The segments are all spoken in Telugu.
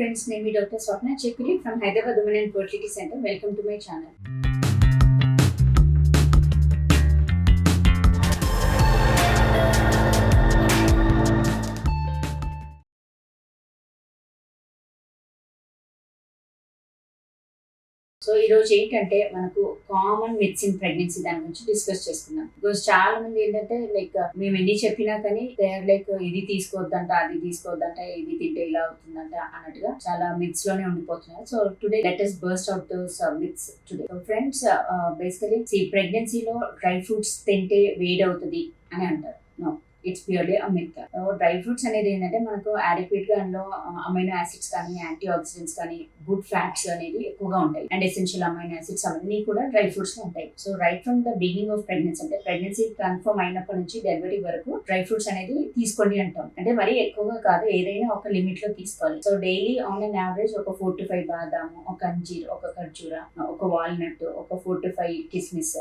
friends, name is Dr. Swapna Chekuri from Hyderabad Women and Fertility Center. Welcome to my channel. So ఈ రోజు ఏంటంటే మనకు కామన్ మిత్స్ ఇన్ ప్రెగ్నెన్సీ దాని గురించి డిస్కస్ చేసుకుందాం. బికాస్ చాలా మంది ఏంటంటే లైక్ మేము ఎన్ని చెప్పినా కానీ లైక్ ఇది తీసుకోవద్దంట, అది తీసుకోవద్దంట, ఇది తింటే ఇలా అవుతుందంట అన్నట్టుగా చాలా మిత్స్ లోనే ఉండిపోతున్నారు. So today let us burst out those myths today. So friends, basically ప్రెగ్నెన్సీలో డ్రై ఫ్రూట్స్ తింటే వేడి అవుతుంది అని అంటారు. No, it's purely a myth. Dry fruits అనేది ఏంటంటే మనకు అడిక్వేట్ గా అందులో అమైనో యాసిడ్స్ కానీ, యాంటీ ఆక్సిడెంట్స్ కానీ, గుడ్ ఫ్యాట్స్ అనేది ఎక్కువగా ఉంటాయి. అండ్ ఎసెన్షియల్ అమైనో యాసిడ్స్ అన్ని కూడా డ్రై ఫ్రూట్స్ లో ఉంటాయి. So right from the beginning of pregnancy, అంటే ప్రెగ్నెన్సీ కన్ఫర్మ్ అయినప్పటి నుంచి డెలివరీ వరకు డ్రై ఫ్రూట్స్ అనేది తీసుకోండి అంటాం. అంటే మరీ ఎక్కువగా కాదు, ఏదైనా ఒక లిమిట్ లో తీసుకోవాలి. So daily on an average ఒక 4 to 5 బాదాము, ఒక అంజీర్, ఒక ఖర్జూర, ఒక వాల్నట్, ఒక 4 to 5 కిస్మిస్,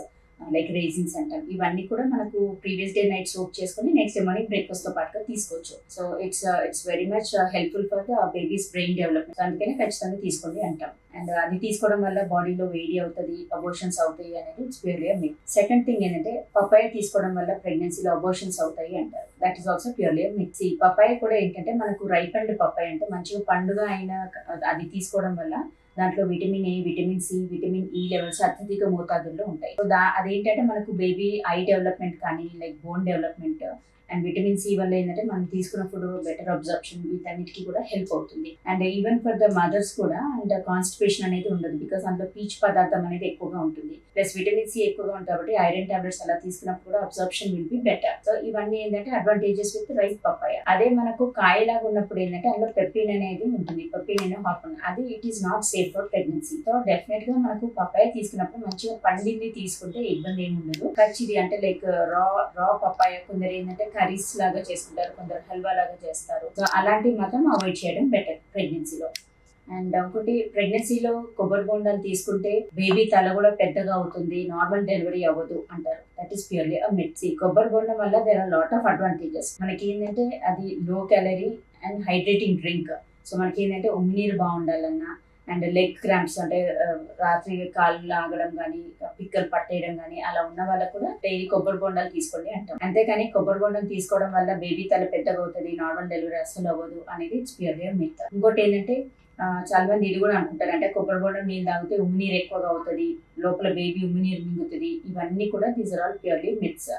లైక్ రేజిన్స్ అంటాం. ఇవన్నీ కూడా మనకు ప్రీవియస్ డే నైట్ సోక్ చేసుకుని నెక్స్ట్ డే మార్నింగ్ బ్రేక్ఫాస్ట్ తో పాటుగా తీసుకోవచ్చు. So it's very much helpful for the babies brain development. అందుకనే ఖచ్చితంగా తీసుకోండి అంటాం. అండ్ అది తీసుకోవడం వల్ల బాడీలో వేడి అవుతుంది, అబోర్షన్స్ అవుతాయి అనేది it's purely myth. Second thing ఏంటంటే పపాయ తీసుకోవడం వల్ల ప్రెగ్నెన్సీలో అబోర్షన్స్ అవుతాయి అంటారు. That is also purely myth. Papaya కూడా ఏంటంటే మనకు రైప్ అండ్ పపాయ అంటే మంచిగా పండుగ అయిన అది తీసుకోవడం వల్ల దాంట్లో vitamin A, vitamin C, vitamin E levels అత్యధిక మోతాదుల్లో ఉంటాయి. సో అదేంటంటే మనకు బేబీ ఐ డెవలప్మెంట్ కానీ, like bone development and vitamin C వల్ల ఏంటంటే మనం తీసుకున్న ఫుడ్ బెటర్ అబ్జర్ప్షన్, వీటన్నిటికీ కూడా హెల్ప్ అవుతుంది. And even for the mothers కూడా అండ్ కాన్స్టిపేషన్ అనేది ఉండదు, బికాస్ అందులో పీచు పదార్థం అనేది ఎక్కువగా ఉంటుంది. ప్లస్ విటమిన్ సి ఎక్కువగా ఉంటుంది కాబట్టి ఐరన్ టాబ్లెట్స్ అలా తీసుకున్నప్పుడు కూడా absorption will be better. So ఇవన్నీ ఏంటంటే అడ్వాంటేజెస్ విత్ రైస్ పపాయ. అదే మనకు కాయలాగా ఉన్నప్పుడు ఏంటంటే అందులో పెప్టిన్ అనేది ఉంటుంది, పెప్టిన్ అనే హార్మోన్, అది it is not safe for pregnancy. So definite గా మనకు పపాయ తీసుకున్నప్పుడు మంచిగా పండింది తీసుకుంటే ఇబ్బంది ఏమి ఉండదు. పచ్చిది అంటే లైక్ రా పపాయ కొందరు ఏంటంటే కర్రీస్ లాగా చేసుకుంటారు, కొందరు హల్వా లాగా చేస్తారు. సో అలాంటివి మాత్రం అవాయిడ్ చేయడం బెటర్ ప్రెగ్నెన్సీలో. అండ్ ఇంకోటి, ప్రెగ్నెన్సీలో కొబ్బరి బొండాలు తీసుకుంటే బేబీ తల కూడా పెద్దగా అవుతుంది, నార్మల్ డెలివరీ అవ్వదు అంటారు. That is purely a myth. కొబ్బరి బొండం వల్ల there are lot of advantages. మనకి ఏంటంటే అది low calorie and hydrating drink. So మనకి ఏంటంటే ఉమ్మినీరు బాగుండాలన్నా అండ్ లెగ్ క్రాంప్స్ అంటే రాత్రి కాళ్ళు లాగడం కానీ, పిక్కలు పట్టేయడం కానీ అలా ఉన్న వాళ్ళకు కూడా డైలీ కొబ్బరి బొండాలు తీసుకోండి అంటాం. అంతేకాని కొబ్బరి బొండం తీసుకోవడం వల్ల బేబీ తల పెద్దగా అవుతుంది, నార్మల్ డెలివరీ అస్సలు అవ్వదు అనేది ఇట్స్ ప్యూర్లీ మిత్. ఇంకోటి ఏంటంటే చాలా మంది ఇది కూడా అనుకుంటారు, అంటే కొబ్బరి బొండం నీళ్ళు తాగితే ఉమ్మినీరు ఎక్కువగా అవుతుంది, లోపల బేబీ ఉమ్మినీరు మింగుతుంది. ఇవన్నీ కూడా these are all purely myths.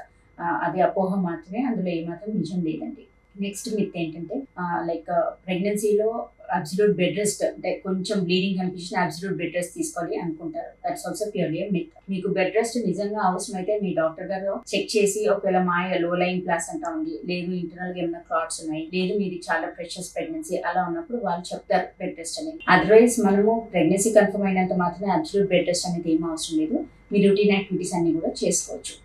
అది అపోహ మాత్రమే, అందులో ఏమాత్రం నిజం లేదండి. నెక్స్ట్ మిత్ ఏంటంటే లైక్ ప్రెగ్నెన్సీలో అబ్సల్యూట్ బెడ్ రెస్ట్, అంటే కొంచెం బ్లీడింగ్ కనిపించిన అబ్సల్యూట్ బెడ్ రెస్ట్ తీసుకోవాలి అనుకుంటారు. That's also purely myth. మీకు బెడ్ రెస్ట్ నిజంగా అవసరమైతే మీ డాక్టర్ గారు చెక్ చేసి ఒకవేళ లో లైన్ ప్లాసెంటా ఉంది, లేదు ఇంటర్నల్ గా ఏమైనా క్లాట్స్ ఉన్నాయి, లేదు మీది చాలా ప్రెషస్ ప్రెగ్నెన్సీ అలా ఉన్నప్పుడు వాళ్ళు చెప్తారు బెడ్ రెస్ట్ అనేది. అదర్వైజ్ మనము ప్రెగ్నెన్సీ కన్ఫర్మ్ అయినంత మాత్రమే అబ్సల్యూట్ బెడ్ రెస్ట్ అనేది ఏం అవసరం లేదు. మీ రొటీన్ యాక్టివిటీస్ అన్ని కూడా చేసుకోవచ్చు.